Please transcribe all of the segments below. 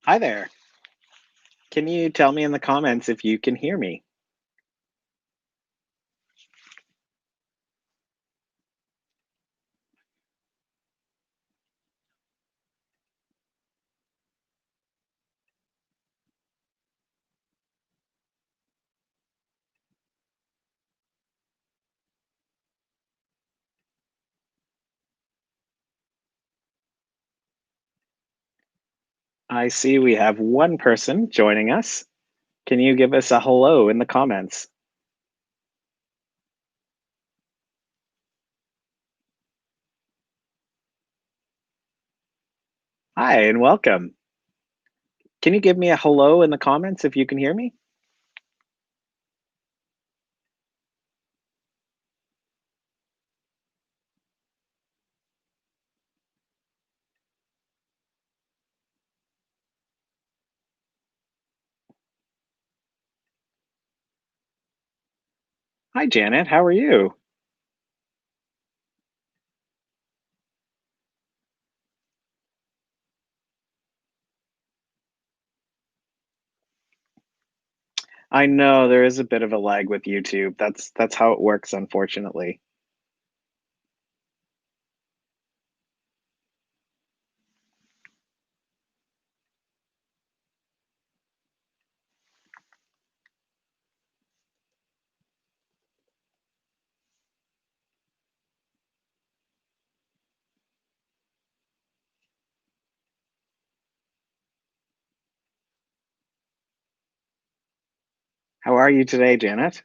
Hi there. Can you tell me in the comments if you can hear me? I see we have one person joining us. Can you give us a hello in the comments? Hi and welcome. Can you give me a hello in the comments if you can hear me? Hi Janet, how are you? I know there is a bit of a lag with YouTube. That's how it works, unfortunately. How are you today, Janet?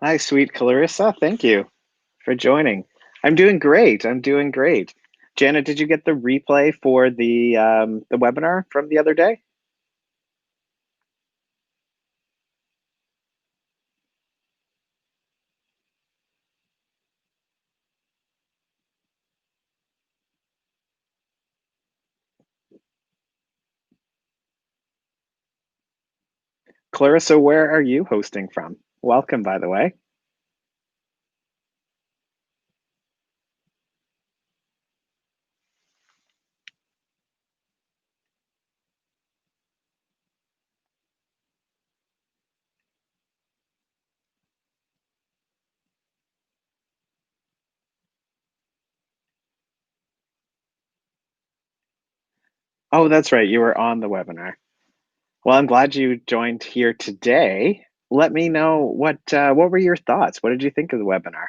Hi, sweet Clarissa. Thank you for joining. I'm doing great. I'm doing great. Janet, did you get the replay for the webinar from the other day? Clarissa, where are you hosting from? Welcome, by the way. Oh, that's right. You were on the webinar. Well, I'm glad you joined here today. Let me know what were your thoughts? What did you think of the webinar?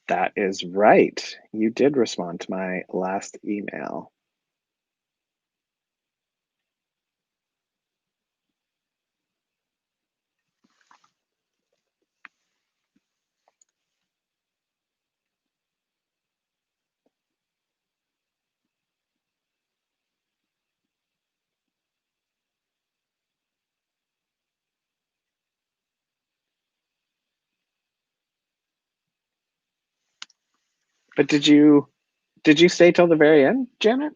That is right. You did respond to my last email. But did you stay till the very end, Janet?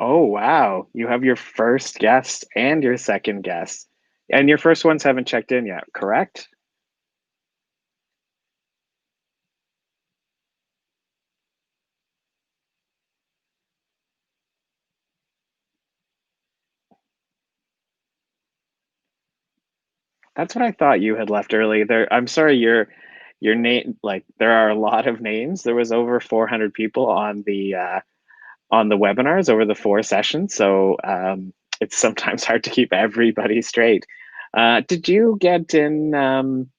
Oh, wow. You have your first guest and your second guest. And your first ones haven't checked in yet, correct? That's what I thought you had left early. There I'm sorry your name like there are a lot of names. There was over 400 people on the webinars over the 4 sessions. So It's sometimes hard to keep everybody straight. Did you get in?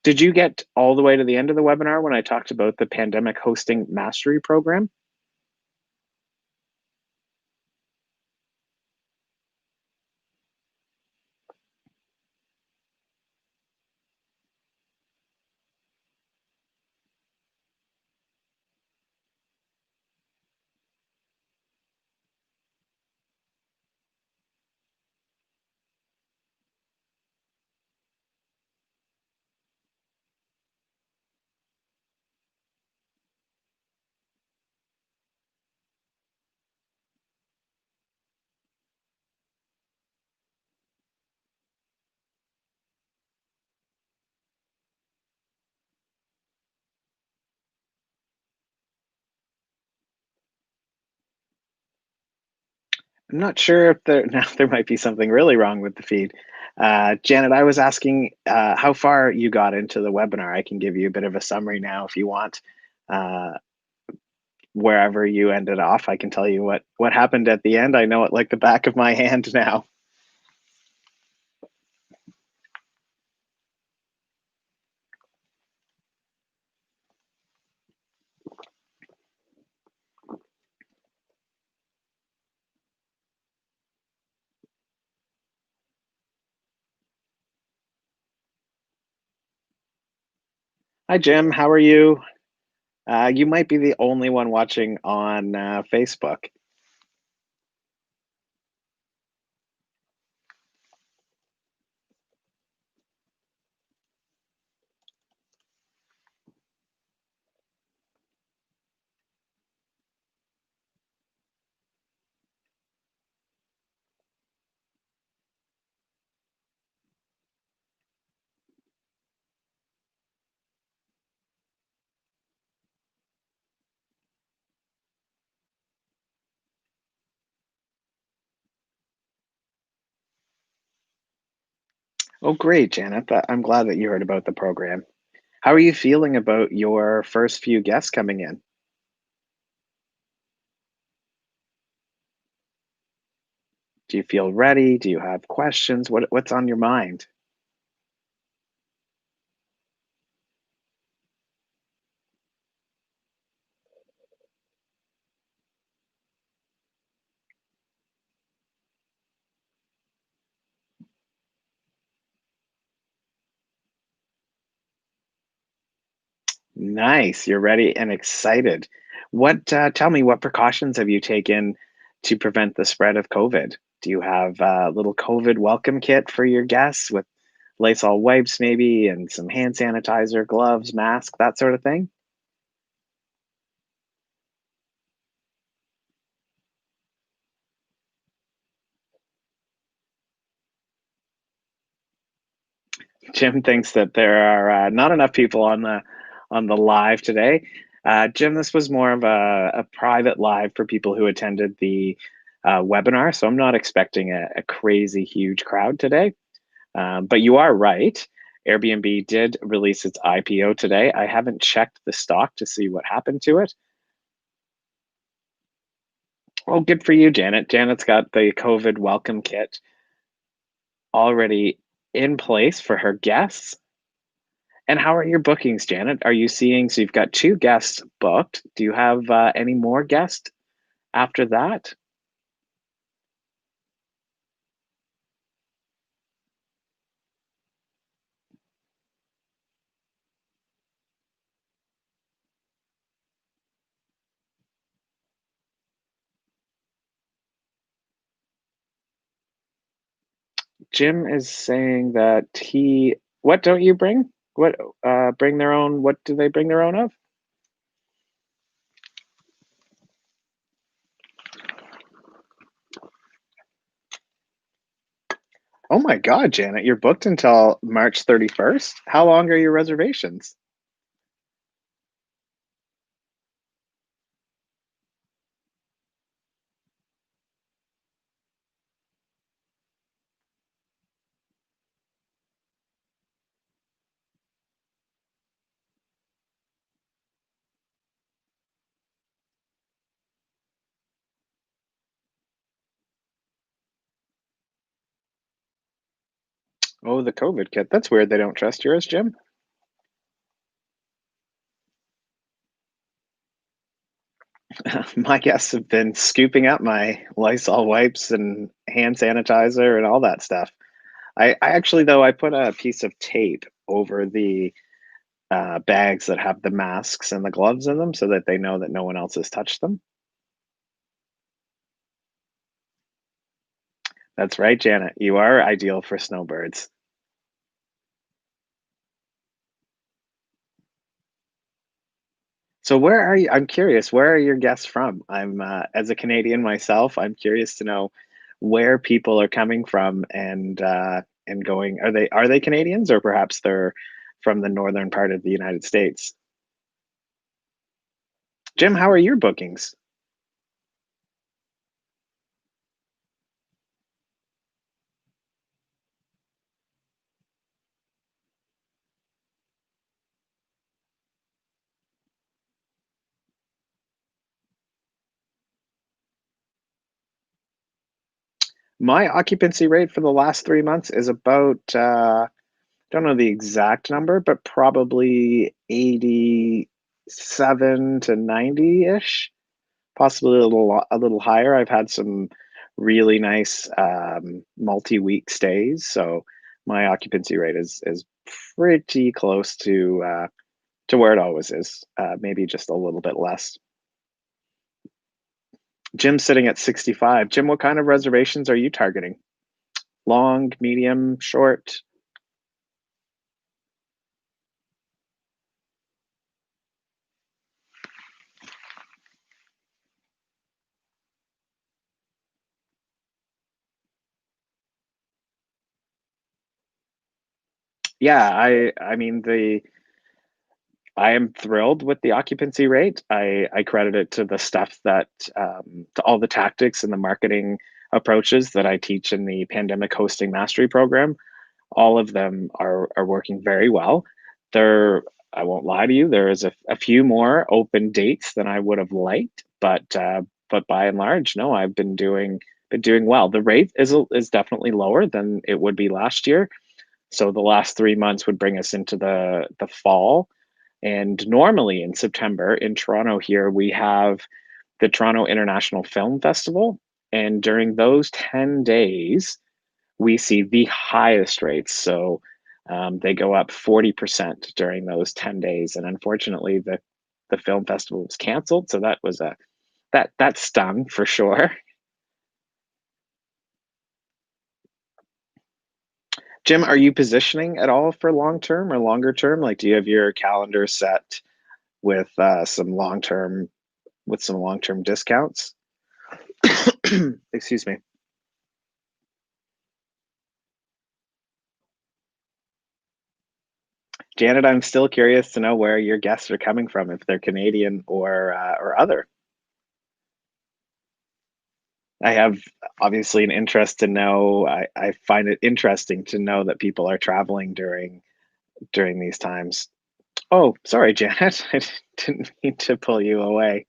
Did you get all the way to the end of the webinar when I talked about the pandemic hosting mastery program? I'm not sure if there now there might be something really wrong with the feed. Janet, I was asking how far you got into the webinar. I can give you a bit of a summary now if you want. Uh, Wherever you ended off, I can tell you what happened at the end. I know it like the back of my hand now. Hi, Jim. How are you? You might be the only one watching on Facebook. Oh, great, Janet. I'm glad that you heard about the program. How are you feeling about your first few guests coming in? Do you feel ready? Do you have questions? What's on your mind? Nice. You're ready and excited. Tell me, what precautions have you taken to prevent the spread of COVID? Do you have a little COVID welcome kit for your guests with Lysol wipes, maybe, and some hand sanitizer, gloves, mask, that sort of thing? Jim thinks that there are not enough people on the live today. Jim, this was more of a private live for people who attended the webinar, so I'm not expecting a crazy huge crowd today. But you are right. Airbnb did release its IPO today. I haven't checked the stock to see what happened to it. Well, good for you, Janet. Janet's got the COVID welcome kit already in place for her guests. And how are your bookings, Janet? Are you seeing, so you've got two guests booked. Do you have any more guests after that? Jim is saying that what don't you bring? What, bring their own, what do they bring their own of? Oh my God, Janet, you're booked until March 31st? How long are your reservations? Oh, the COVID kit. That's weird they don't trust yours, Jim. My guests have been scooping up my Lysol wipes and hand sanitizer and all that stuff. I actually, though, I put a piece of tape over the bags that have the masks and the gloves in them so that they know that no one else has touched them. That's right, Janet. You are ideal for snowbirds. So where are you? I'm curious, where are your guests from? As a Canadian myself, I'm curious to know where people are coming from and going. Are they Canadians or perhaps they're from the northern part of the United States? Jim, how are your bookings? My occupancy rate for the last 3 months is about, don't know the exact number, but probably 87 to 90-ish, possibly a little higher. I've had some really nice, multi-week stays, so my occupancy rate is pretty close to where it always is, maybe just a little bit less. Jim's sitting at 65. Jim, what kind of reservations are you targeting? Long, medium, short? Yeah, I mean, I am thrilled with the occupancy rate. I credit it to the stuff that, to all the tactics and the marketing approaches that I teach in the Pandemic Hosting Mastery Program. All of them are working very well. There, I won't lie to you, there is a few more open dates than I would have liked, but by and large, no, I've been doing well. The rate is definitely lower than it would be last year. So the last 3 months would bring us into the fall. And normally in September in Toronto here, we have the Toronto International Film Festival. And during those 10 days, we see the highest rates. So they go up 40% during those 10 days. And unfortunately, the film festival was canceled. So that stung for sure. Jim, are you positioning at all for long term or longer term? Like, do you have your calendar set with some long term discounts? Excuse me. Janet, I'm still curious to know where your guests are coming from, if they're Canadian or other. I have obviously an interest to know. I find it interesting to know that people are traveling during these times. Oh, sorry, Janet. I didn't mean to pull you away.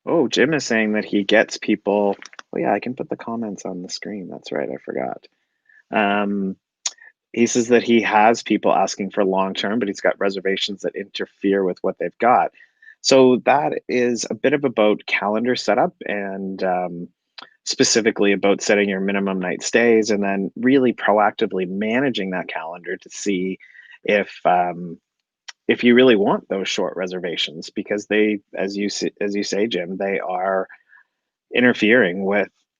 Oh, Jim is saying that he gets people. Oh yeah, I can put the comments on the screen. That's right, I forgot. Um, he says that he has people asking for long term, but he's got reservations that interfere with what they've got. So that is a bit of about calendar setup and specifically about setting your minimum night stays and then really proactively managing that calendar to see if if you really want those short reservations because they, as you say, Jim, they are interfering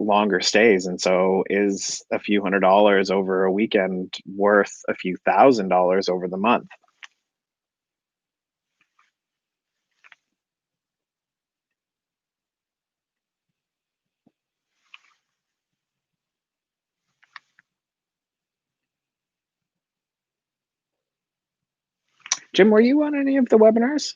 longer stays, and so is a few $100 over a weekend worth a few $1,000 over the month? Jim, were you on any of the webinars?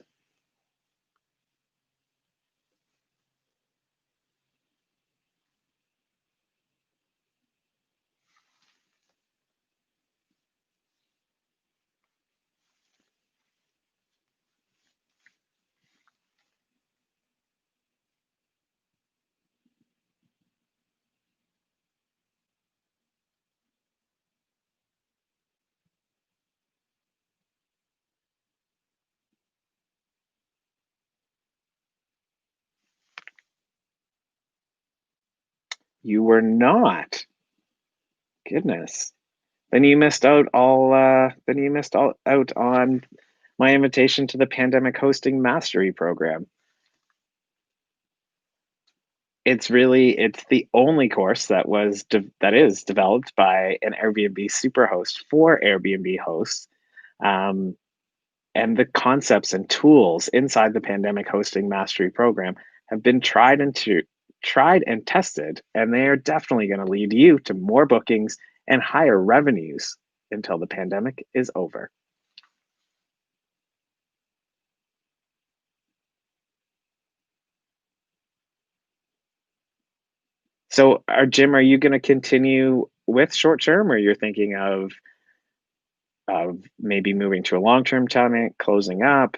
You were not. Goodness. Then you missed all out on my invitation to the Pandemic Hosting Mastery program. It's the only course that is developed by an Airbnb superhost for Airbnb hosts. Um, and the concepts and tools inside the Pandemic Hosting Mastery program have been tried and tested, and they are definitely going to lead you to more bookings and higher revenues until the pandemic is over. So, Jim, are you going to continue with short term, or you're thinking of maybe moving to a long term tenant, closing up?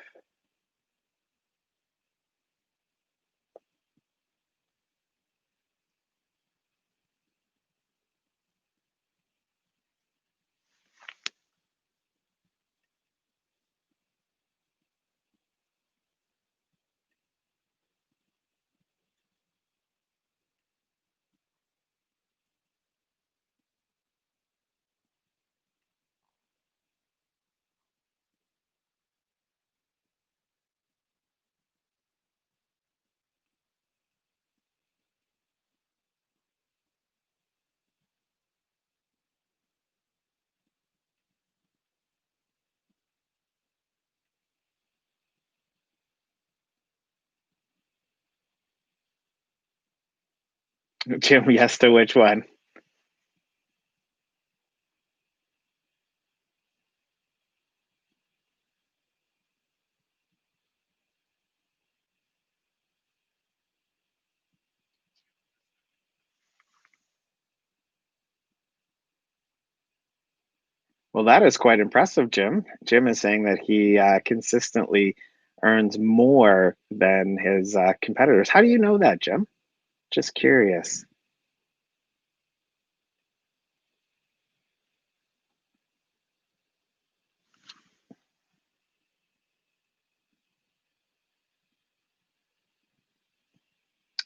Jim, yes to which one? Well, that is quite impressive, Jim. Jim is saying that he consistently earns more than his competitors. How do you know that, Jim? Just curious.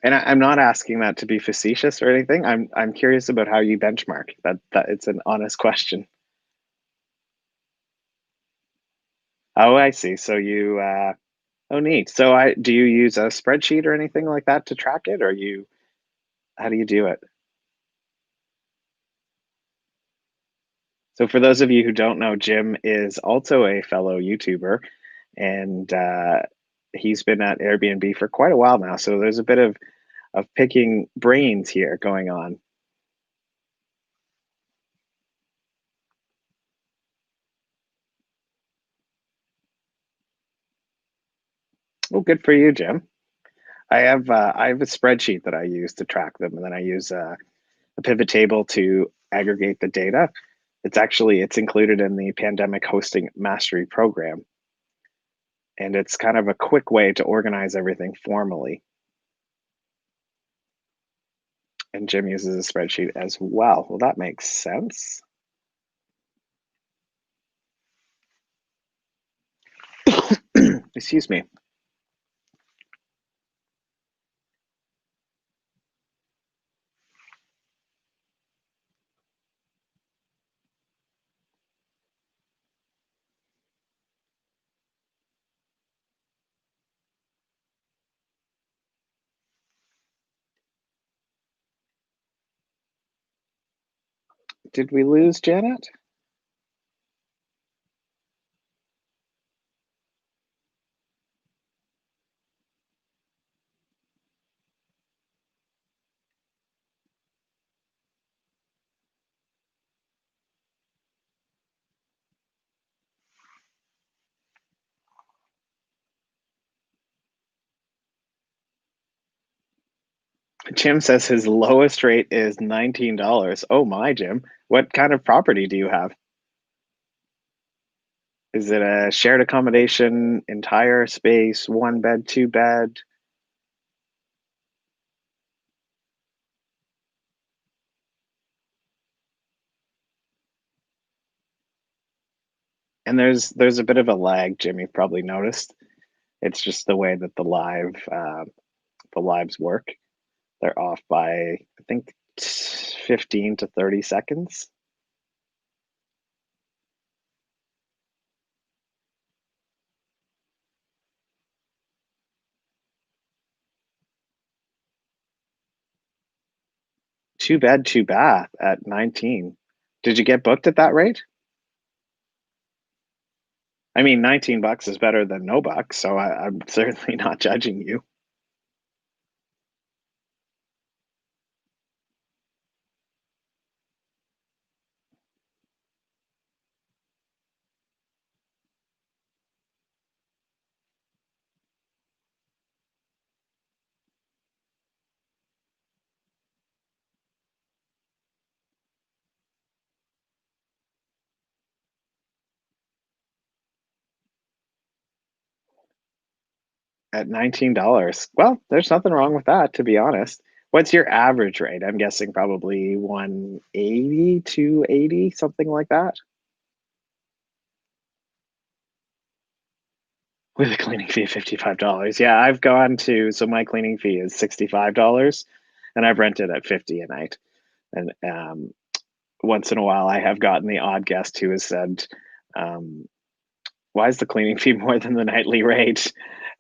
And I'm not asking that to be facetious or anything. I'm curious about how you benchmark. That it's an honest question. Oh, I see. So you oh neat. So I do you use a spreadsheet or anything like that to track it, or you how do you do it? So for those of you who don't know, Jim is also a fellow YouTuber, and he's been at Airbnb for quite a while now. So there's a bit of picking brains here going on. Well, good for you, Jim. I have a spreadsheet that I use to track them, and then I use a pivot table to aggregate the data. It's included in the Pandemic Hosting Mastery program, and it's kind of a quick way to organize everything formally. And Jim uses a spreadsheet as well. Well, that makes sense. Excuse me. Did we lose Janet? Jim says his lowest rate is $19. Oh my, Jim. What kind of property do you have? Is it a shared accommodation, entire space, one bed, two bed? And there's a bit of a lag, Jim, you've probably noticed. It's just the way that the lives work. They're off by, I think, 15 to 30 seconds. Two bed, two bath at 19. Did you get booked at that rate? I mean, 19 bucks is better than no bucks, so I'm certainly not judging you. At $19. Well, there's nothing wrong with that, to be honest. What's your average rate? I'm guessing probably 180, 280, something like that? With a cleaning fee of $55. Yeah, I've gone to so my cleaning fee is $65, and I've rented at 50 a night. And, once in a while, I have gotten the odd guest who has said, um, "Why is the cleaning fee more than the nightly rate?"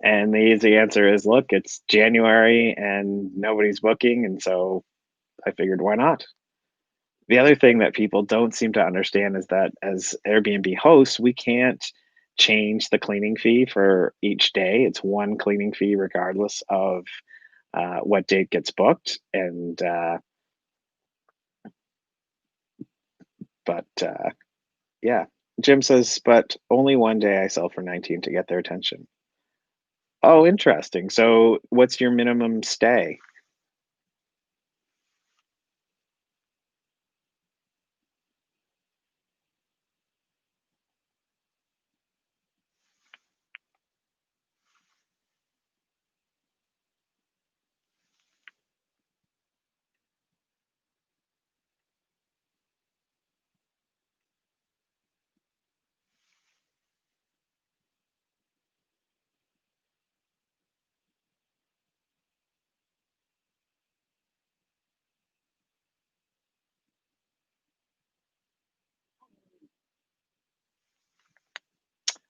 And the easy answer is, "Look, it's January and nobody's booking, and so I figured why not?" The other thing that people don't seem to understand is that as Airbnb hosts, we can't change the cleaning fee for each day. It's one cleaning fee regardless of what date gets booked. And but yeah, Jim says, but only one day I sell for 19 to get their attention. Oh, interesting. So, what's your minimum stay?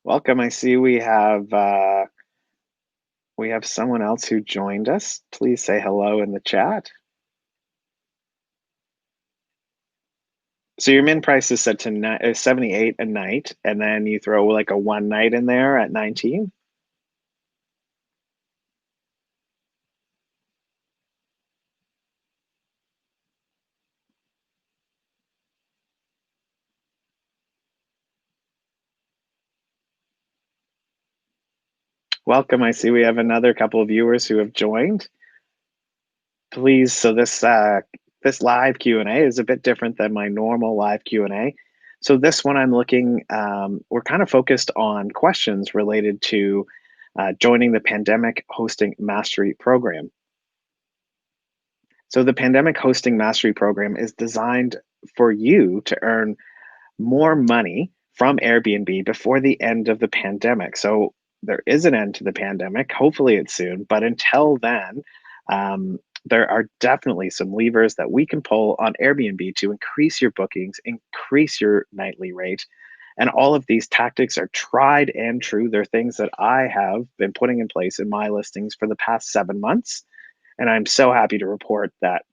Welcome. I see we have someone else who joined us. Please say hello in the chat. So your min price is set to 78 a night, and then you throw like a one night in there at 19. Welcome. I see we have another couple of viewers who have joined. Please, so this live Q&A is a bit different than my normal live Q&A. So this one I'm looking, we're kind of focused on questions related to joining the Pandemic Hosting Mastery Program. So the Pandemic Hosting Mastery Program is designed for you to earn more money from Airbnb before the end of the pandemic. So there is an end to the pandemic. Hopefully, it's soon. But until then, there are definitely some levers that we can pull on Airbnb to increase your bookings, increase your nightly rate. And all of these tactics are tried and true. They're things that I have been putting in place in my listings for the past 7 months. And I'm so happy to report that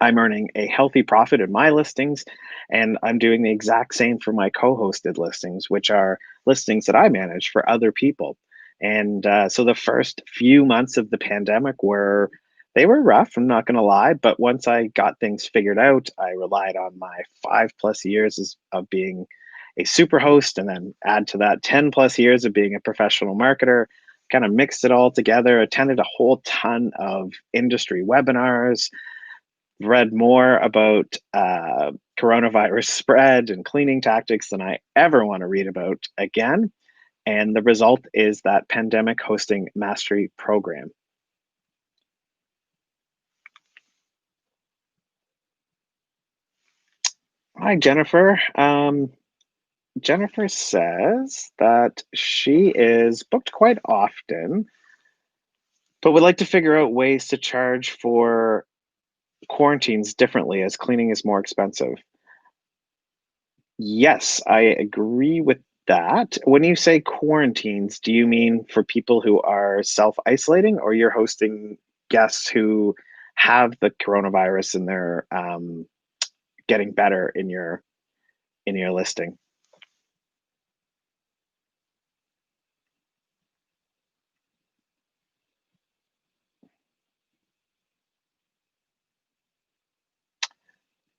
I'm earning a healthy profit in my listings, and I'm doing the exact same for my co-hosted listings, which are listings that I manage for other people. And so the first few months of the pandemic were they were rough. I'm not going to lie, but once I got things figured out, I relied on my 5+ years of being a super host, and then add to that 10+ years of being a professional marketer. Kind of mixed it all together. Attended a whole ton of industry webinars, read more about coronavirus spread and cleaning tactics than I ever want to read about again. And the result is that pandemic hosting mastery program. Hi, Jennifer. Jennifer says that she is booked quite often, but would like to figure out ways to charge for quarantines differently as cleaning is more expensive. Yes, I agree with that. When you say quarantines, do you mean for people who are self-isolating, or you're hosting guests who have the coronavirus and they're getting better in your listing?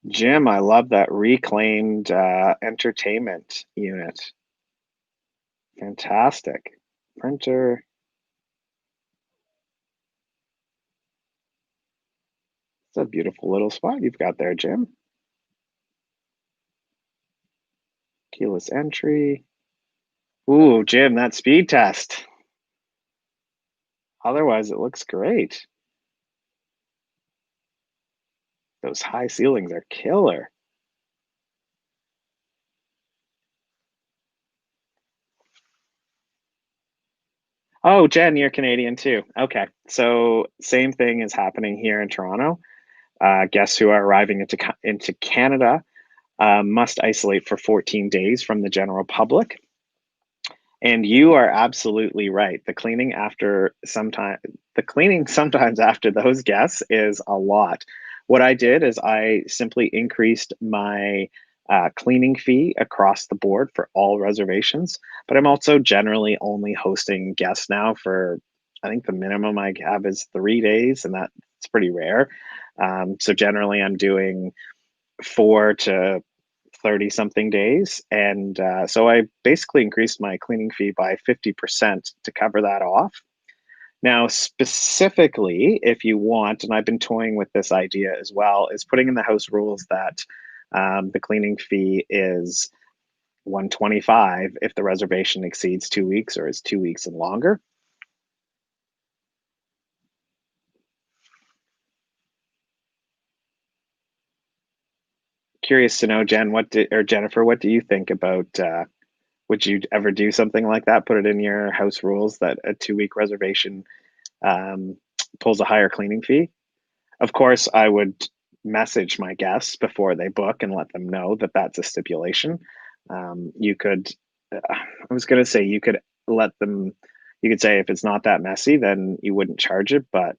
Jim, I love that reclaimed entertainment unit. Fantastic. Printer. It's a beautiful little spot you've got there, Jim. Keyless entry. Ooh, Jim, that speed test. Otherwise, it looks great. Those high ceilings are killer. Oh, Jen, you're Canadian too. Okay. So same thing is happening here in Toronto. Guests who are arriving into Canada must isolate for 14 days from the general public. And you are absolutely right. The cleaning sometimes after those guests is a lot. What I did is I simply increased my cleaning fee across the board for all reservations, but I'm also generally only hosting guests now for, I think the minimum I have is 3 days, and that's pretty rare. So generally, I'm doing 4 to 30 something days. And so I basically increased my cleaning fee by 50% to cover that off. Now, specifically, if you want, and I've been toying with this idea as well, is putting in the house rules that the cleaning fee is 125 if the reservation exceeds 2 weeks or is 2 weeks and longer. Curious to know, Jen, or Jennifer, what do you think about? Would you ever do something like that? Put it in your house rules that a 2 week reservation um, pulls a higher cleaning fee. Of course, I would message my guests before they book and let them know that that's a stipulation. You could, I was going to say, you could let them, you could say if it's not that messy, then you wouldn't charge it. But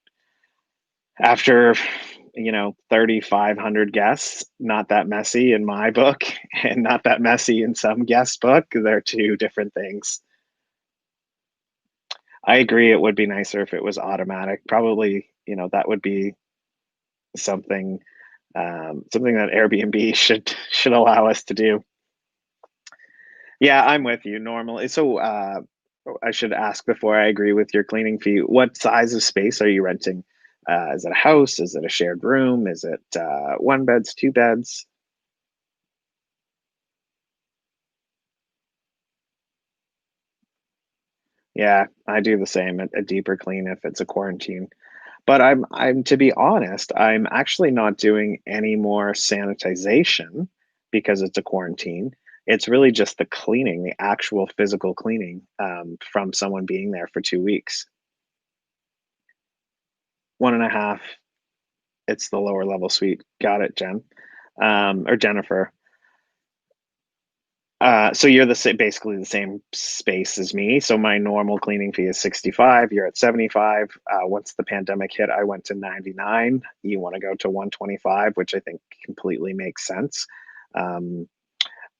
after, 3,500 guests, not that messy in my book, and not that messy in some guests' book, they're two different things. I agree. It would be nicer if it was automatic. Probably, that would be something something that Airbnb should allow us to do. Yeah, I'm with you. Normally, so I should ask before I agree with your cleaning fee. What size of space are you renting? Is it a house? Is it a shared room? Is it one beds, two beds? Yeah, I do the same. A deeper clean if it's a quarantine. But I'm to be honest, I'm actually not doing any more sanitization because it's a quarantine. It's really just the cleaning, the actual physical cleaning from someone being there for 2 weeks. 1.5. It's the lower level suite. Got it, Jen. Or Jennifer. So you're basically the same space as me. So my normal cleaning fee is 65. You're at 75. Once the pandemic hit, I went to 99. You want to go to 125, which I think completely makes sense. Um,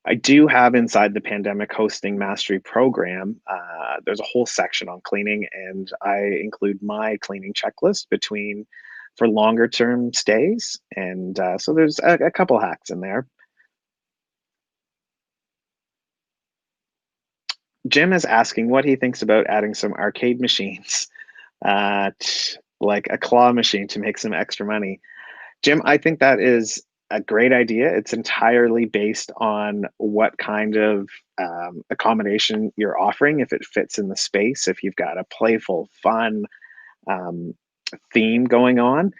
I do have inside the pandemic hosting mastery program. There's a whole section on cleaning, and I include my cleaning checklist between for longer term stays. And so there's a couple hacks in there. Jim is asking what he thinks about adding some arcade machines, like a claw machine to make some extra money. Jim, I think that is a great idea. It's entirely based on what kind of accommodation you're offering, if it fits in the space, if you've got a playful, fun um, theme going on.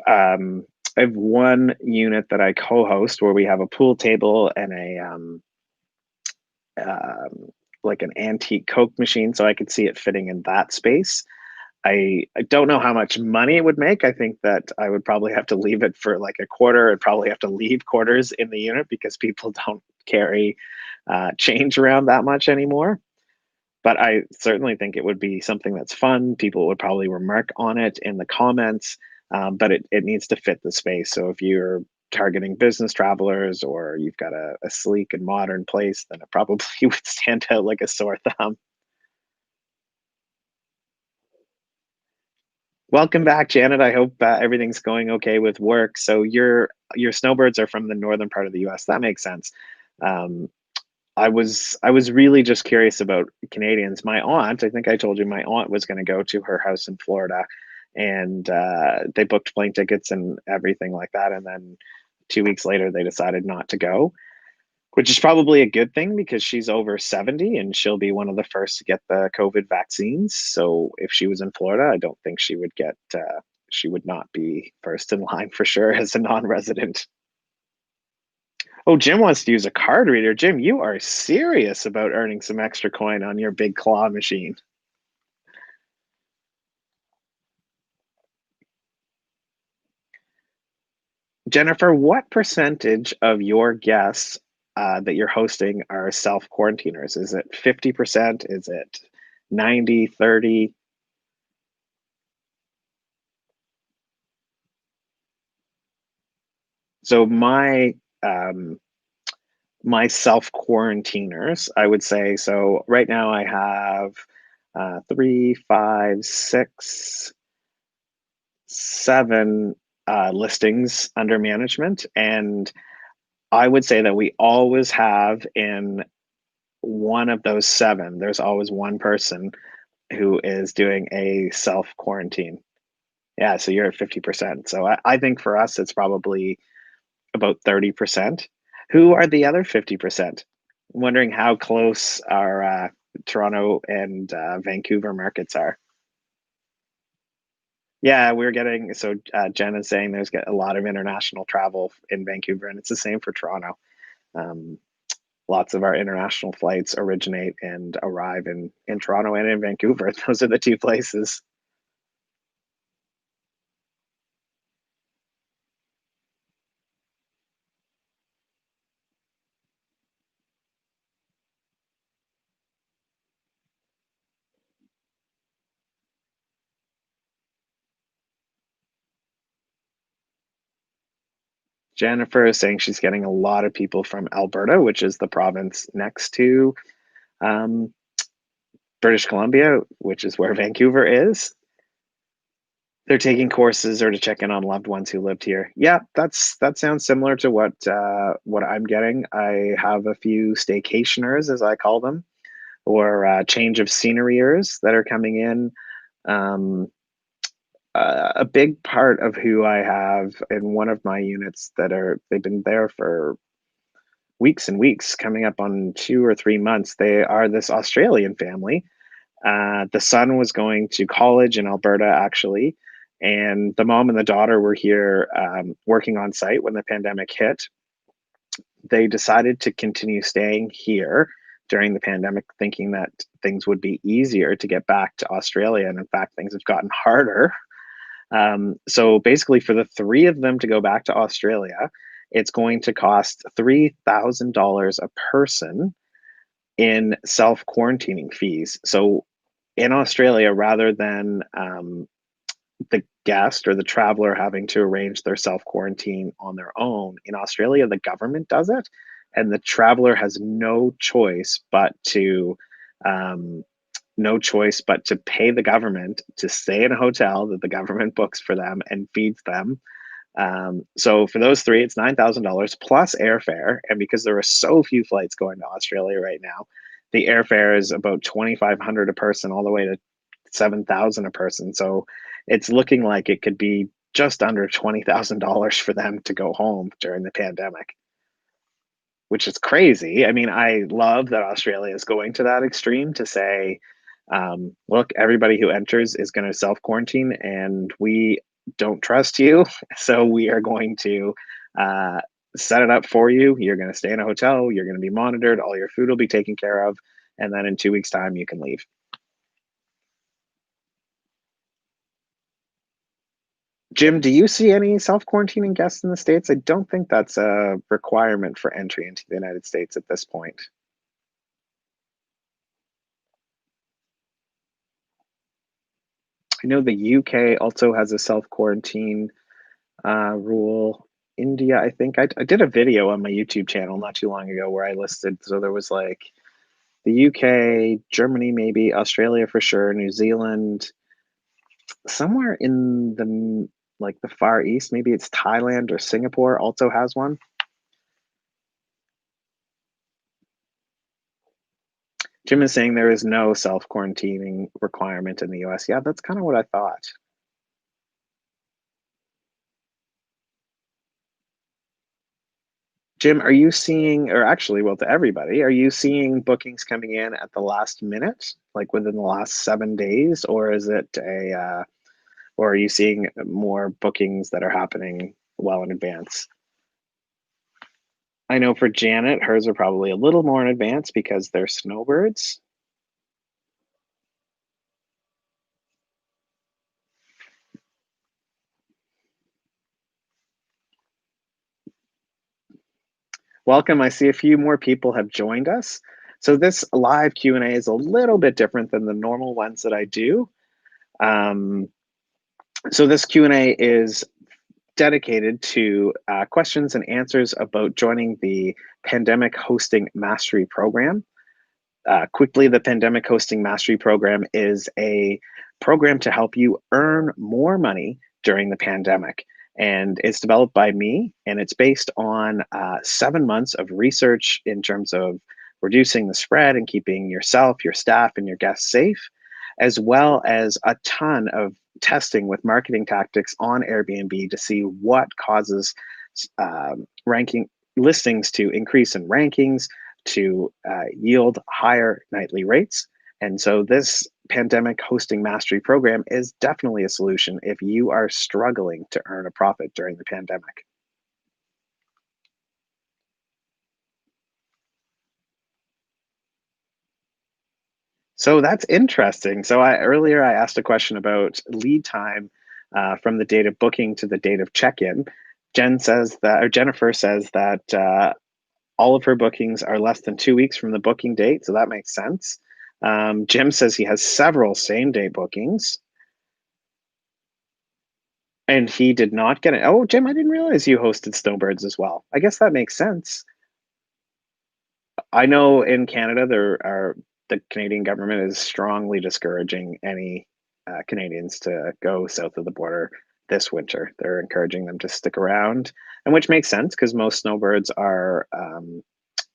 Um, I have one unit that I co-host where we have a pool table and um, like an antique Coke machine, so I could see it fitting in that space. I don't know how much money it would make. I think that I would probably have to leave it for like a quarter. I'd probably have to leave quarters in the unit because people don't carry change around that much anymore. But I certainly think it would be something that's fun. People would probably remark on it in the comments, but it needs to fit the space. So if you're targeting business travelers or you've got a sleek and modern place, then it probably would stand out like a sore thumb. Welcome back, Janet. I hope everything's going okay with work. So your snowbirds are from the northern part of the U.S. That makes sense. Um, I was really just curious about Canadians. My aunt, I think I told you, my aunt was going to go to her house in Florida, and they booked plane tickets and everything like that. And then 2 weeks later, they decided not to go, which is probably a good thing because she's over 70 and she'll be one of the first to get the COVID vaccines. So if she was in Florida, I don't think she would not be first in line for sure as a non resident. Oh, Jim wants to use a card reader. Jim, you are serious about earning some extra coin on your big claw machine. Jennifer, what percentage of your guests that you're hosting are self quarantiners? Is it 50%? Is it 90, 30? So um, my self quarantiners, I would say. So right now I have three, five, six, seven listings under management, and I would say that we always have in one of those seven. There's always one person who is doing a self quarantine. Yeah, so you're at 50%. So I think for us, it's probably about 30%. Who are the other 50%? I'm wondering how close our Toronto and Vancouver markets are. Yeah, we're getting Jen is saying there's a lot of international travel in Vancouver, and it's the same for Toronto. Um, Lots of our international flights originate and arrive in Toronto and in Vancouver. Those are the two places. Jennifer is saying she's getting a lot of people from Alberta, which is the province next to um, British Columbia, which is where Vancouver is. They're taking courses or to check in on loved ones who lived here. Yeah, that sounds similar to what I'm getting. I have a few staycationers, as I call them, or change of sceneryers that are coming in. Um, a big part of who I have in one of my units they've been there for weeks and weeks, coming up on 2 or 3 months. They are this Australian family. The son was going to college in Alberta, actually, and the mom and the daughter were here working on site when the pandemic hit. They decided to continue staying here during the pandemic, thinking that things would be easier to get back to Australia. And in fact, things have gotten harder. So basically, for the three of them to go back to Australia, it's going to cost $3,000 a person in self quarantining fees. So in Australia, rather than the guest or the traveler having to arrange their self quarantine on their own, in Australia, the government does it, and the traveler has um, no choice but to pay the government to stay in a hotel that the government books for them and feeds them. So for those three, it's $9,000 plus airfare. And because there are so few flights going to Australia right now, the airfare is about 2,500 a person, all the way to 7,000 a person. So it's looking like it could be just under $20,000 for them to go home during the pandemic, which is crazy. I mean, I love that Australia is going to that extreme to say, look, everybody who enters is going to self quarantine, and we don't trust you. So we are going to uh, set it up for you. You're going to stay in a hotel, you're going to be monitored, all your food will be taken care of. And then in 2 weeks' time, you can leave. Jim, do you see any self quarantining guests in the States? I don't think that's a requirement for entry into the United States at this point. I know the UK also has a self quarantine rule. India, I think I did a video on my YouTube channel not too long ago where I listed. So there was like the UK, Germany, maybe Australia for sure, New Zealand, somewhere in like the Far East, maybe it's Thailand or Singapore also has one. Jim is saying there is no self quarantining requirement in the US. Yeah, that's kind of what I thought. Jim, are you seeing, or actually, well, to everybody, are you seeing bookings coming in at the last minute, like within the last 7 days, or is it or are you seeing more bookings that are happening well in advance? I know for Janet, hers are probably a little more in advance because they're snowbirds. Welcome. I see a few more people have joined us. So this live Q&A is a little bit different than the normal ones that I do. Um, so this Q&A is dedicated to questions and answers about joining the Pandemic Hosting Mastery Program. Quickly, the Pandemic Hosting Mastery Program is a program to help you earn more money during the pandemic. And it's developed by me, and it's based on 7 months of research in terms of reducing the spread and keeping yourself, your staff, and your guests safe, as well as a ton of testing with marketing tactics on Airbnb to see what causes ranking listings to increase in rankings, to yield higher nightly rates. And so this pandemic hosting mastery program is definitely a solution if you are struggling to earn a profit during the pandemic. So that's interesting. So earlier I asked a question about lead time from the date of booking to the date of check-in. Jennifer says that all of her bookings are less than 2 weeks from the booking date, so that makes sense. Jim says he has several same day bookings, and he did not get it. Oh, Jim, I didn't realize you hosted Snowbirds as well. I guess that makes sense. I know in Canada the Canadian government is strongly discouraging any Canadians to go south of the border this winter. They're encouraging them to stick around, and which makes sense because most snowbirds are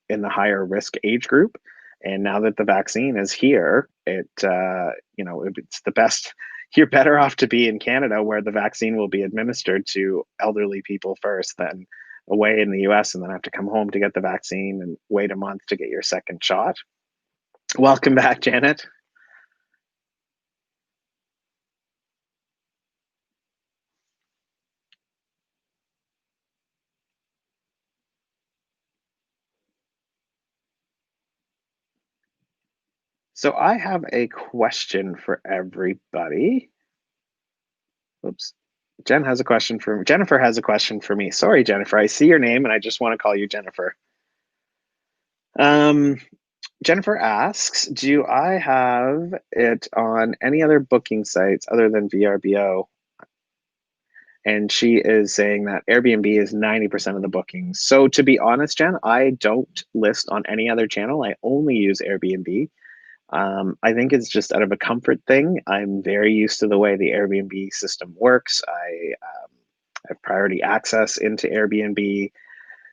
in the higher risk age group. And now that the vaccine is here, it's the best. You're better off to be in Canada where the vaccine will be administered to elderly people first than away in the US and then have to come home to get the vaccine and wait a month to get your second shot. Welcome back, Janet. So I have a question for everybody. Oops. Jennifer has a question for me. Sorry, Jennifer. I see your name and I just want to call you Jennifer. Um, Jennifer asks, do I have it on any other booking sites other than VRBO? And she is saying that Airbnb is 90% of the bookings. So to be honest, Jen, I don't list on any other channel. I only use Airbnb. I think it's just out of a comfort thing. I'm very used to the way the Airbnb system works. I have priority access into Airbnb,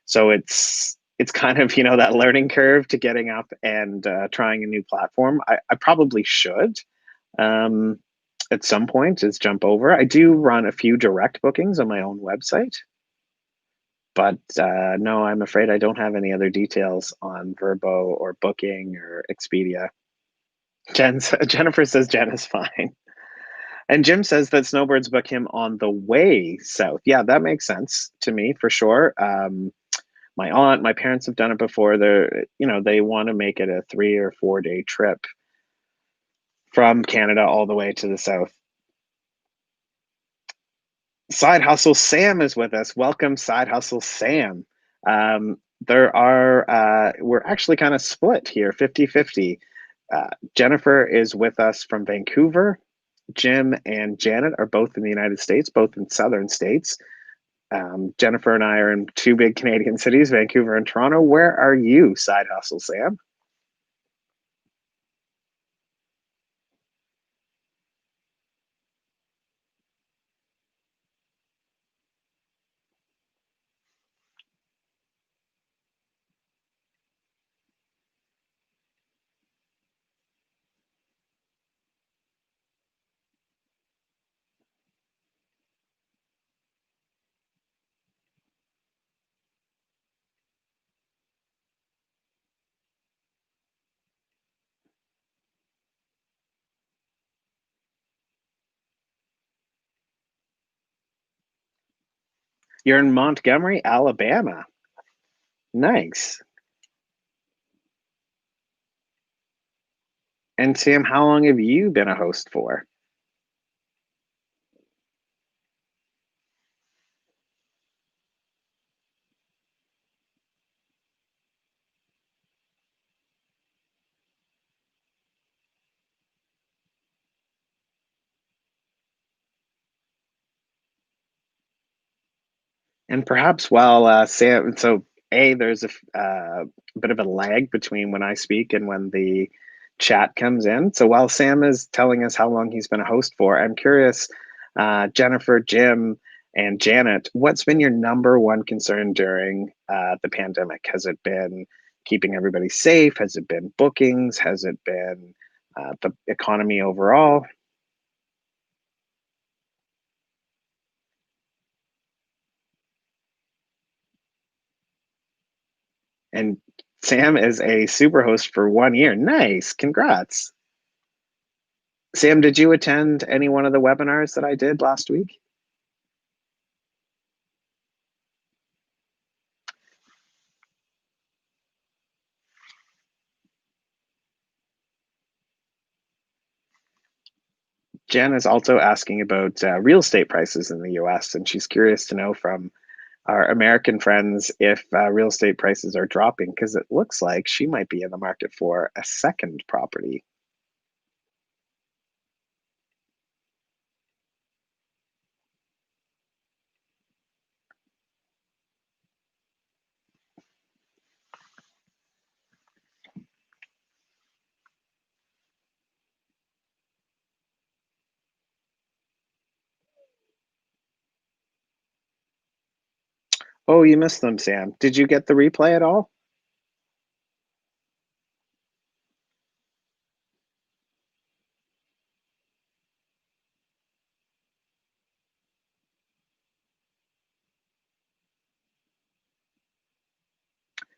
so it's kind of that learning curve to getting up and trying a new platform. I probably should um, at some point is jump over. I do run a few direct bookings on my own website, but no, I'm afraid I don't have any other details on Verbo or Booking or Expedia. Jennifer says Jen is fine. And Jim says that snowbirds book him on the way south. Yeah, that makes sense to me for sure. My parents have done it before. They want to make it a 3 or 4 day trip from Canada all the way to the south. Side Hustle Sam is with us. Welcome, Side Hustle Sam. We're actually kind of split here, 50-50. Jennifer is with us from Vancouver. Jim and Janet are both in the United States, both in southern states. Jennifer and I are in two big Canadian cities, Vancouver and Toronto. Where are you, Side Hustle Sam? You're in Montgomery, Alabama. Nice. And Sam, how long have you been a host for? And perhaps while Sam, so there's bit of a lag between when I speak and when the chat comes in. So while Sam is telling us how long he's been a host for, I'm curious, Jennifer, Jim, and Janet, what's been your number one concern during the pandemic? Has it been keeping everybody safe? Has it been bookings? Has it been the economy overall? And Sam is a super host for 1 year. Nice. Congrats. Sam, did you attend any one of the webinars that I did last week? Jen is also asking about real estate prices in the US, and she's curious to know from our American friends if real estate prices are dropping because it looks like she might be in the market for a second property. Oh, you missed them, Sam. Did you get the replay at all?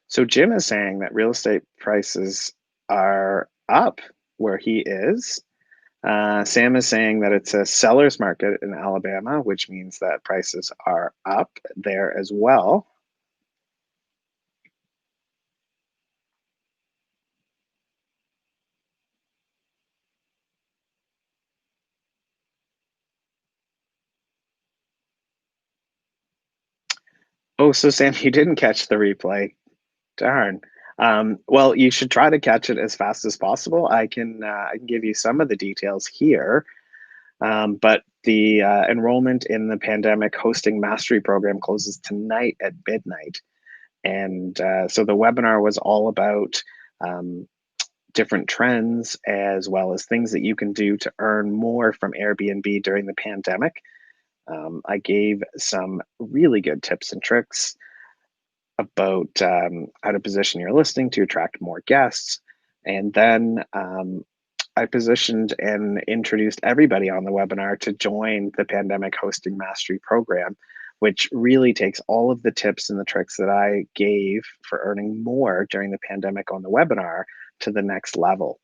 So Jim is saying that real estate prices are up where he is. Sam is saying that it's a seller's market in Alabama, which means that prices are up there as well. Oh, so Sam, you didn't catch the replay. Darn. Well, you should try to catch it as fast as possible. I can give you some of the details here, but the enrollment in the Pandemic Hosting Mastery Program closes tonight at midnight. And so the webinar was all about um, different trends as well as things that you can do to earn more from Airbnb during the pandemic. I gave some really good tips and tricks about how to position your listing to attract more guests. And then I positioned and introduced everybody on the webinar to join the Pandemic Hosting Mastery Program, which really takes all of the tips and the tricks that I gave for earning more during the pandemic on the webinar to the next level.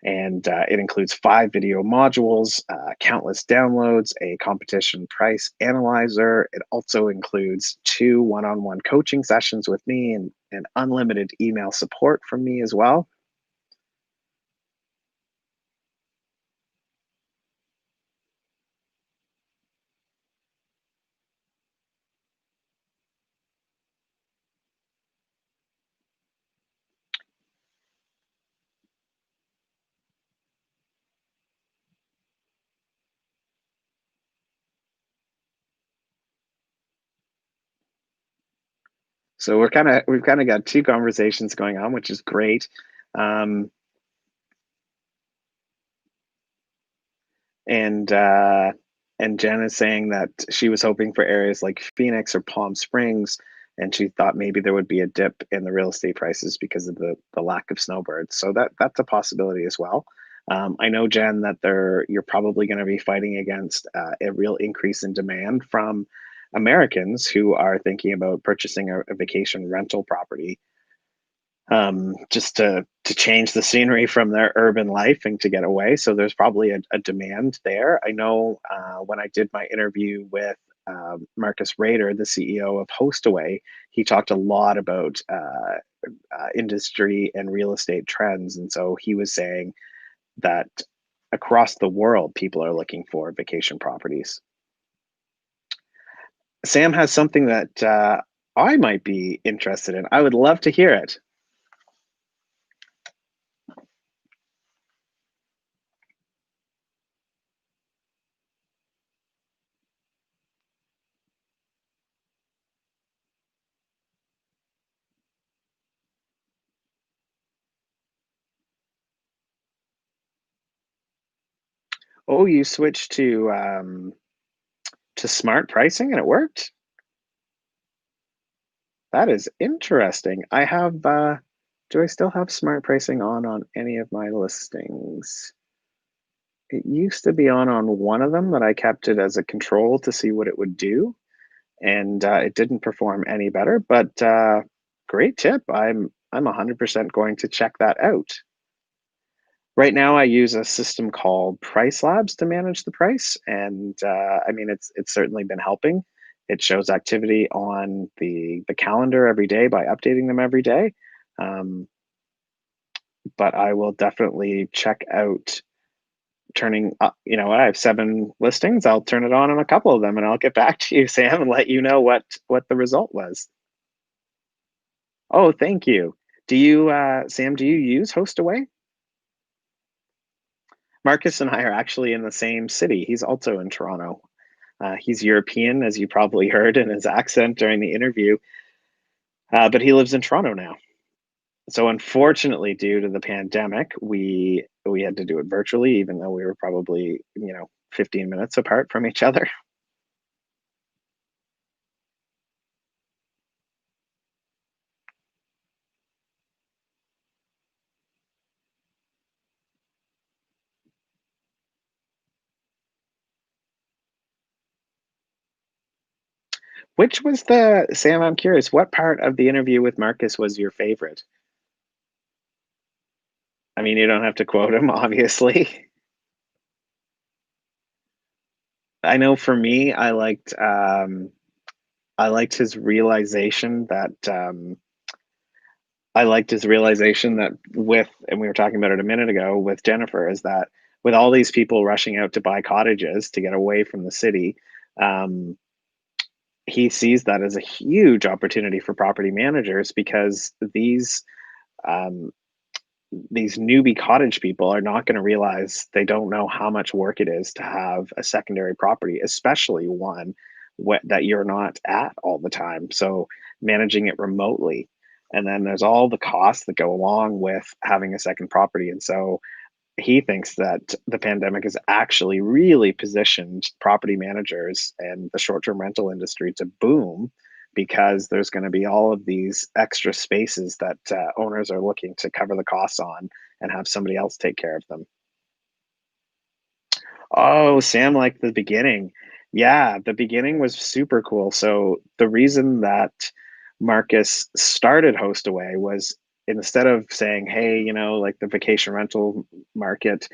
And it includes 5 video modules, countless downloads, a competition price analyzer. It also includes 2 one-on-one coaching sessions with me and unlimited email support from me as well. So we've kind of got 2 conversations going on, which is great. Um, and and Jen is saying that she was hoping for areas like Phoenix or Palm Springs, and she thought maybe there would be a dip in the real estate prices because of the lack of snowbirds. So that's a possibility as well. I know, Jen, that you're probably going to be fighting against a real increase in demand from Americans who are thinking about purchasing a vacation rental property, just to change the scenery from their urban life and to get away. So there's probably a demand there. I know when I did my interview with Marcus Rader, the CEO of Hostaway, he talked a lot about industry and real estate trends, and so he was saying that across the world, people are looking for vacation properties. Sam has something that I might be interested in. I would love to hear it. Oh, you switched to smart pricing and it worked? That is interesting. I have, do I still have smart pricing on any of my listings? It used to be on one of them, but I kept it as a control to see what it would do, and it didn't perform any better. But great tip. I'm 100% going to check that out. Right now, I use a system called Price Labs to manage the price, and I mean it's certainly been helping. It shows activity on the calendar every day by updating them every day. Um, but I will definitely check out turning. You know, I have 7 listings. I'll turn it on a couple of them, and I'll get back to you, Sam, and let you know what the result was. Oh, thank you. Do you, Sam? Do you use HostAway? Marcus and I are actually in the same city. He's also in Toronto. He's European, as you probably heard in his accent during the interview, but he lives in Toronto now. So, unfortunately, due to the pandemic, we had to do it virtually, even though we were probably 15 minutes apart from each other. Which was the Sam? I'm curious. What part of the interview with Marcus was your favorite? I mean, you don't have to quote him, obviously. I know for me, I liked his realization that with, and we were talking about it a minute ago with Jennifer, is that with all these people rushing out to buy cottages to get away from the city, um, he sees that as a huge opportunity for property managers because um, these newbie cottage people are not going to realize they don't know how much work it is to have a secondary property, especially one that you're not at all the time. So managing it remotely. And then there's all the costs that go along with having a second property. And so he thinks that the pandemic has actually really positioned property managers and the short-term rental industry to boom because there's going to be all of these extra spaces that owners are looking to cover the costs on and have somebody else take care of them. Oh, Sam liked the beginning. Yeah, the beginning was super cool. So the reason that Marcus started HostAway was instead of saying, "Hey, like the vacation rental market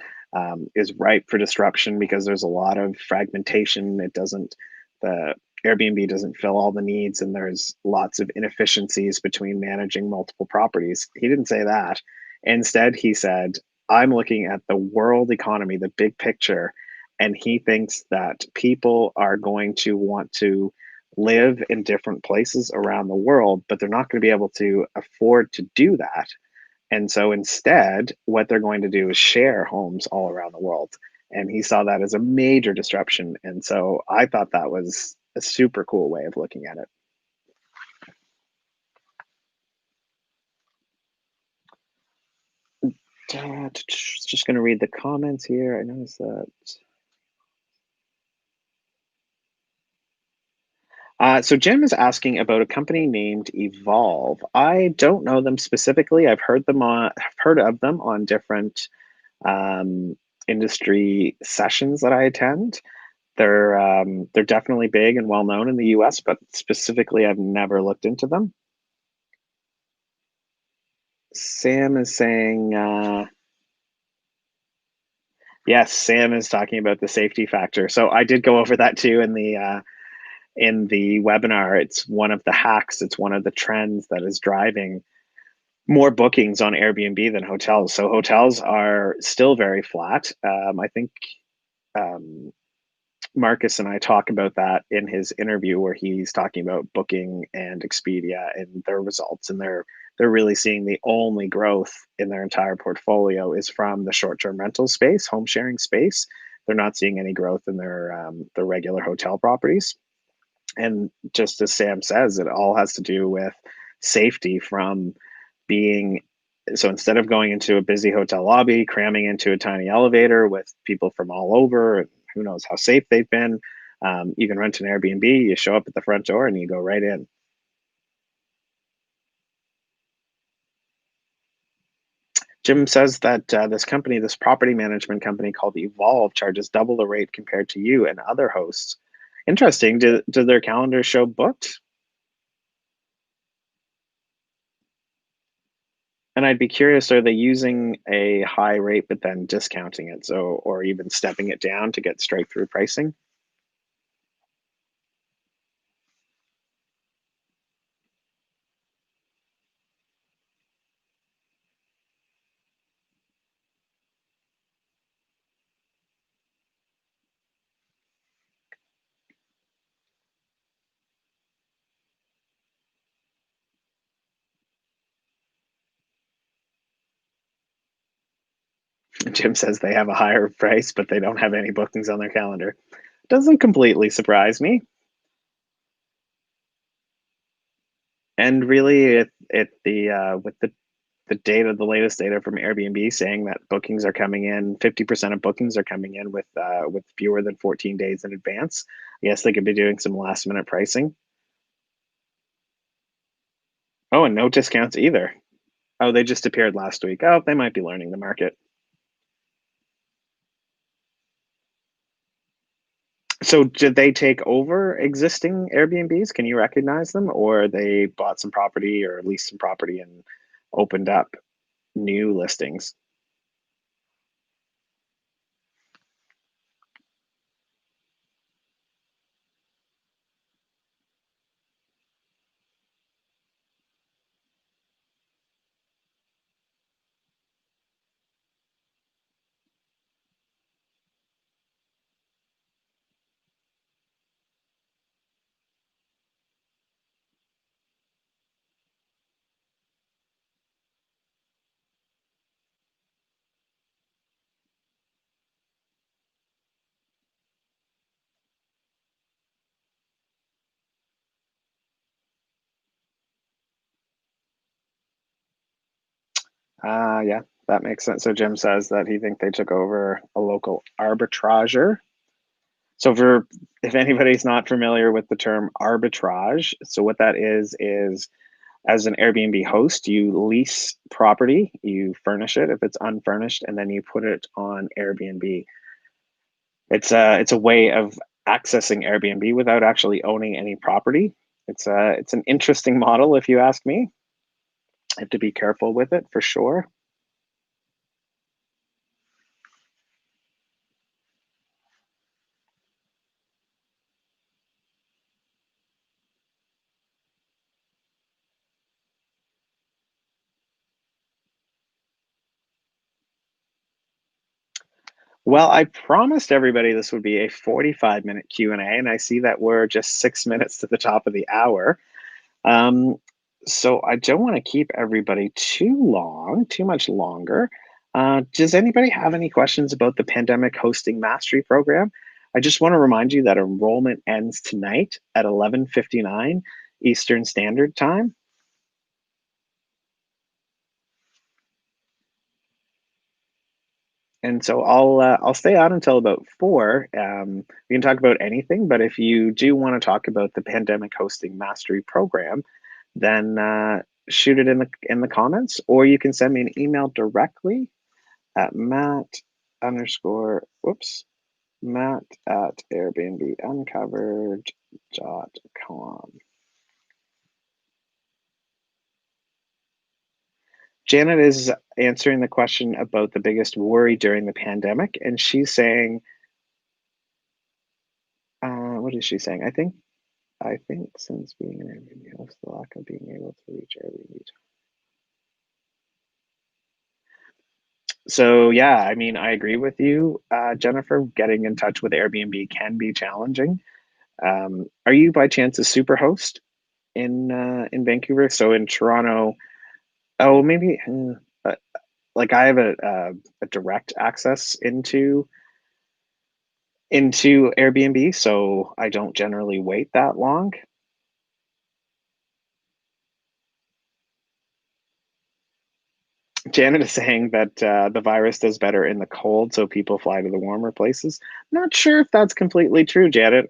is ripe for disruption because there's a lot of fragmentation. The Airbnb doesn't fill all the needs, and there's lots of inefficiencies between managing multiple properties." He didn't say that. Instead, he said, "I'm looking at the world economy, the big picture, and he thinks that people are going to want to live in different places around the world, but they're not going to be able to afford to do that. And so instead, what they're going to do is share homes all around the world." And he saw that as a major disruption. And so I thought that was a super cool way of looking at it. Just going to read the comments here. I noticed that. So Jim is asking about a company named Evolve. I don't know them specifically. I've heard of them on different um, industry sessions that I attend. They're definitely big and well known in the US, but specifically, I've never looked into them. Sam is saying, yes, Sam is talking about the safety factor. So I did go over that too in the webinar. It's one of the hacks. It's one of the trends that is driving more bookings on Airbnb than hotels. So hotels are still very flat. I think um, Marcus and I talk about that in his interview where he's talking about Booking and Expedia and their results, and they're really seeing the only growth in their entire portfolio is from the short-term rental space, home sharing space. They're not seeing any growth in their regular hotel properties. And just as Sam says, it all has to do with safety from being so instead of going into a busy hotel lobby, cramming into a tiny elevator with people from all over, who knows how safe they've been. You can rent an Airbnb, you show up at the front door and you go right in. Jim says that this property management company called Evolve, charges double the rate compared to you and other hosts. Interesting. Do their calendars show booked? And I'd be curious, are they using a high rate but then discounting it, or even stepping it down to get straight through pricing? Jim says they have a higher price, but they don't have any bookings on their calendar. Doesn't completely surprise me. And really, with the data, the latest data from Airbnb saying that bookings are coming in, 50% of bookings are coming in with fewer than 14 days in advance. Yes, they could be doing some last minute pricing. Oh, and no discounts either. Oh, they just appeared last week. Oh, they might be learning the market. So did they take over existing Airbnbs? Can you recognize them, or they bought some property or leased some property and opened up new listings? Yeah, that makes sense. So Jim says that he think they took over a local arbitrager. So for if anybody's not familiar with the term arbitrage, so what that is as an Airbnb host, you lease property, you furnish it if it's unfurnished, and then you put it on Airbnb. It's a way of accessing Airbnb without actually owning any property. It's an interesting model if you ask me. I have to be careful with it for sure. Well, I promised everybody this would be a 45-minute Q&A, and I see that we're just 6 minutes to the top of the hour. Um, so I don't want to keep everybody too much longer. Does anybody have any questions about the Pandemic Hosting Mastery Program? I just want to remind you that enrollment ends tonight at 11:59 Eastern Standard Time. And so I'll stay on until about 4. We can talk about anything, but if you do want to talk about the Pandemic Hosting Mastery Program, then shoot it in the comments, or you can send me an email directly at Matt at airbnbuncovered.com. Janet is answering the question about the biggest worry during the pandemic, and she's saying, what is she saying? I think since being an Airbnb host, the lack of being able to reach Airbnb. So yeah, I mean, I agree with you, Jennifer. Getting in touch with Airbnb can be challenging. Are you by chance a superhost in Vancouver? So in Toronto, oh maybe like I have a direct access into Airbnb, so I don't generally wait that long. Janet is saying that the virus does better in the cold, so people fly to the warmer places. Not sure if that's completely true, Janet.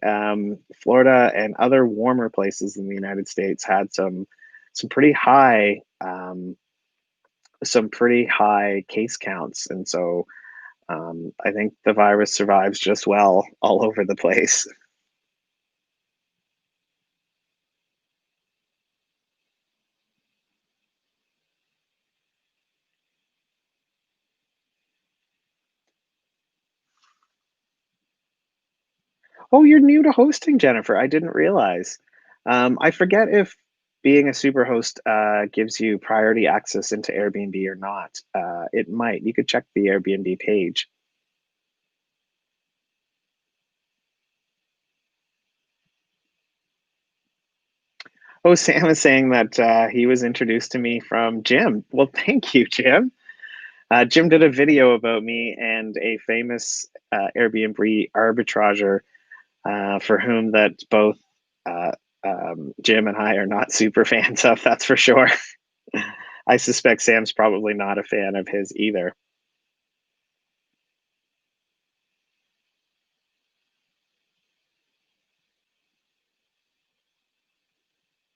Florida and other warmer places in the United States had some pretty high some pretty high case counts, and so I think the virus survives just well all over the place. Oh, you're new to hosting, Jennifer. I didn't realize. I forget if being a superhost gives you priority access into Airbnb or not. It might. You could check the Airbnb page. Oh, Sam is saying that he was introduced to me from Jim. Well, thank you, Jim. Jim did a video about me and a famous Airbnb arbitrager for whom that both uh, Jim and I are not super fans of, that's for sure. I suspect Sam's probably not a fan of his either.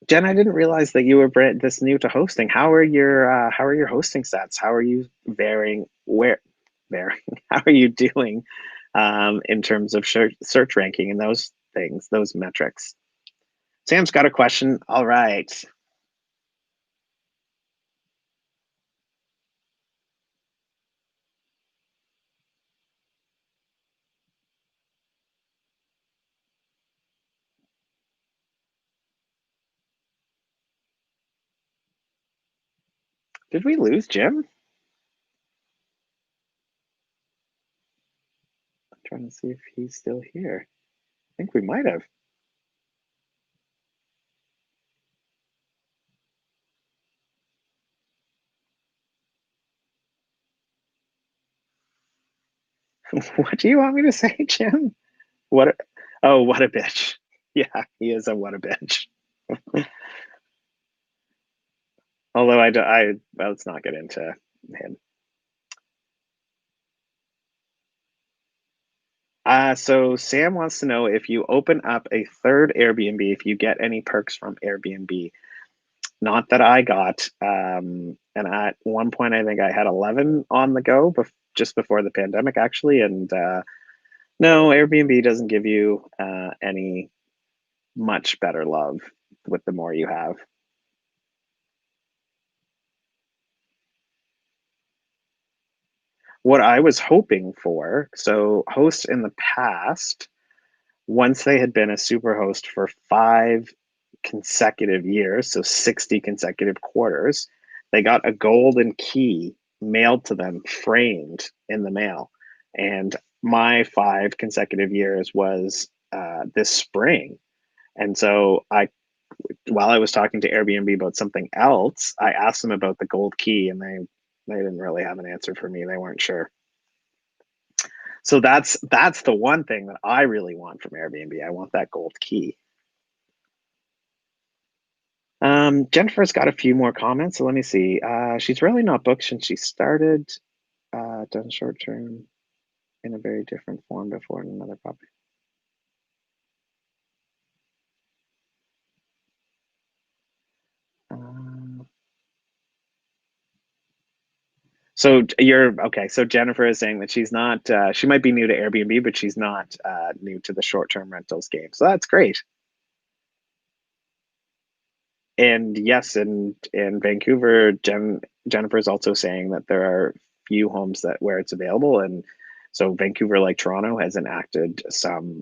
Jen, I didn't realize that you were this new to hosting. How are your hosting stats? How are you varying where varying? How are you doing in terms of search ranking and those things, those metrics? Sam's got a question. All right. Did we lose Jim? I'm trying to see if he's still here. I think we might have. What do you want me to say, Jim? What? Oh, what a bitch. Yeah, he is a what a bitch. Although well, let's not get into him. So Sam wants to know if you open up a third Airbnb, if you get any perks from Airbnb. Not that I got. And at one point, I think I had 11 on the go, just before the pandemic, actually. And no, Airbnb doesn't give you any much better love with the more you have. What I was hoping for, so hosts in the past, once they had been a superhost for 5 consecutive years, so 60 consecutive quarters, they got a golden key mailed to them, framed in the mail. And my 5 consecutive years was this spring. And so while I was talking to Airbnb about something else, I asked them about the gold key, and they didn't really have an answer for me. They weren't sure. So that's the one thing that I really want from Airbnb. I want that gold key. Jennifer's got a few more comments, so let me see. She's really not booked since she started. Done short term in a very different form before in another property. Uh, so you're okay. So Jennifer is saying that she's not. She might be new to Airbnb, but she's not new to the short term rentals game. So that's great. And yes, in Vancouver, Jennifer's also saying that there are few homes that where it's available, and so Vancouver, like Toronto, has enacted some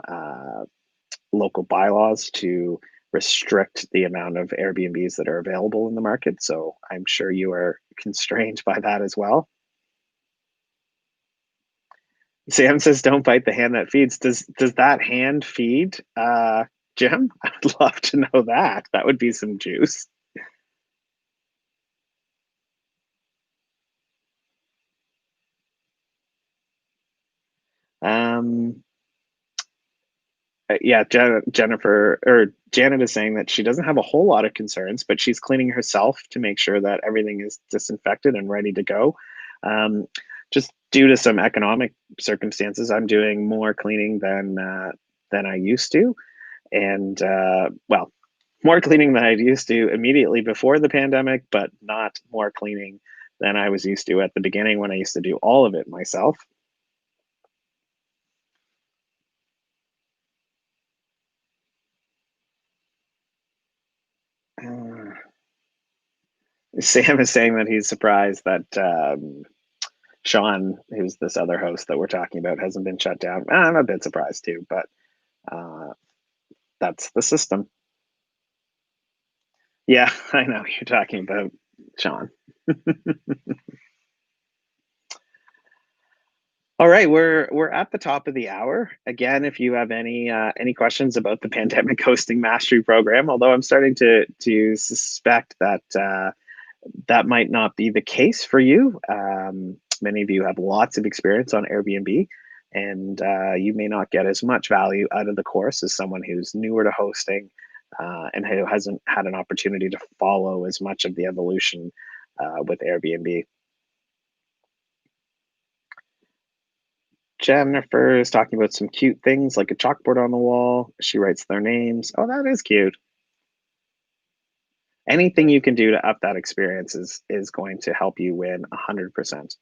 local bylaws to restrict the amount of Airbnbs that are available in the market. So I'm sure you are constrained by that as well. Sam says, "Don't bite the hand that feeds." Does that hand feed, Jim? I'd love to know that. That would be some juice. Um, yeah, Jennifer or Janet is saying that she doesn't have a whole lot of concerns, but she's cleaning herself to make sure that everything is disinfected and ready to go. Um, just due to some economic circumstances, I'm doing more cleaning than I used to, and well, more cleaning than I used to immediately before the pandemic, but not more cleaning than I was used to at the beginning when I used to do all of it myself. Uh, Sam is saying that he's surprised that Sean, who's this other host that we're talking about, hasn't been shut down. I'm a bit surprised too, but uh, that's the system. Yeah, I know you're talking about Sean. All right, we're at the top of the hour. Again, if you have any questions about the pandemic hosting mastery program, although I'm starting to suspect that that might not be the case for you. Many of you have lots of experience on Airbnb, and you may not get as much value out of the course as someone who's newer to hosting and who hasn't had an opportunity to follow as much of the evolution with Airbnb. Jennifer is talking about some cute things like a chalkboard on the wall. She writes their names. Oh, that is cute. Anything you can do to up that experience is going to help you win 100%.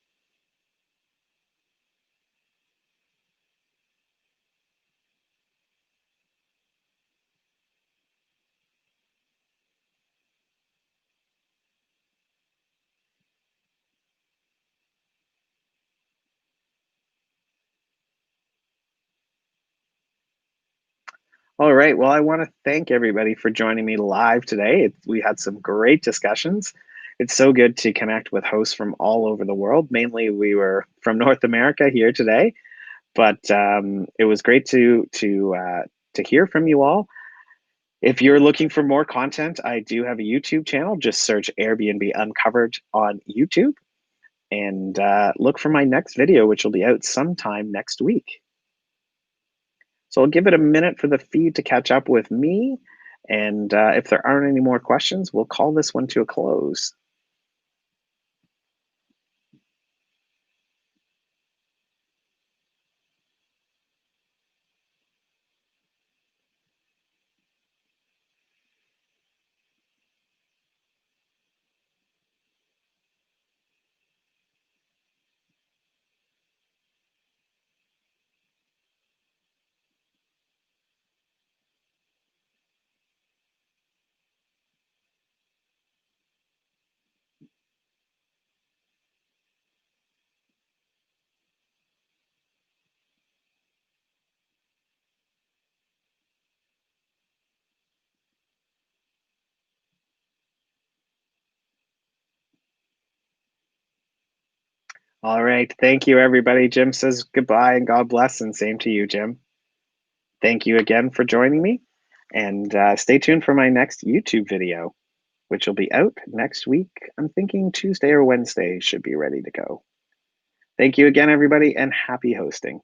All right. Well, I want to thank everybody for joining me live today. We had some great discussions. It's so good to connect with hosts from all over the world. Mainly, we were from North America here today, but it was great to hear from you all. If you're looking for more content, I do have a YouTube channel. Just search Airbnb Uncovered on YouTube and look for my next video, which will be out sometime next week. So I'll give it a minute for the feed to catch up with me. And if there aren't any more questions, we'll call this one to a close. All right. Thank you, everybody. Jim says goodbye and God bless, and same to you, Jim. Thank you again for joining me, and stay tuned for my next YouTube video, which will be out next week. I'm thinking Tuesday or Wednesday should be ready to go. Thank you again, everybody, and happy hosting.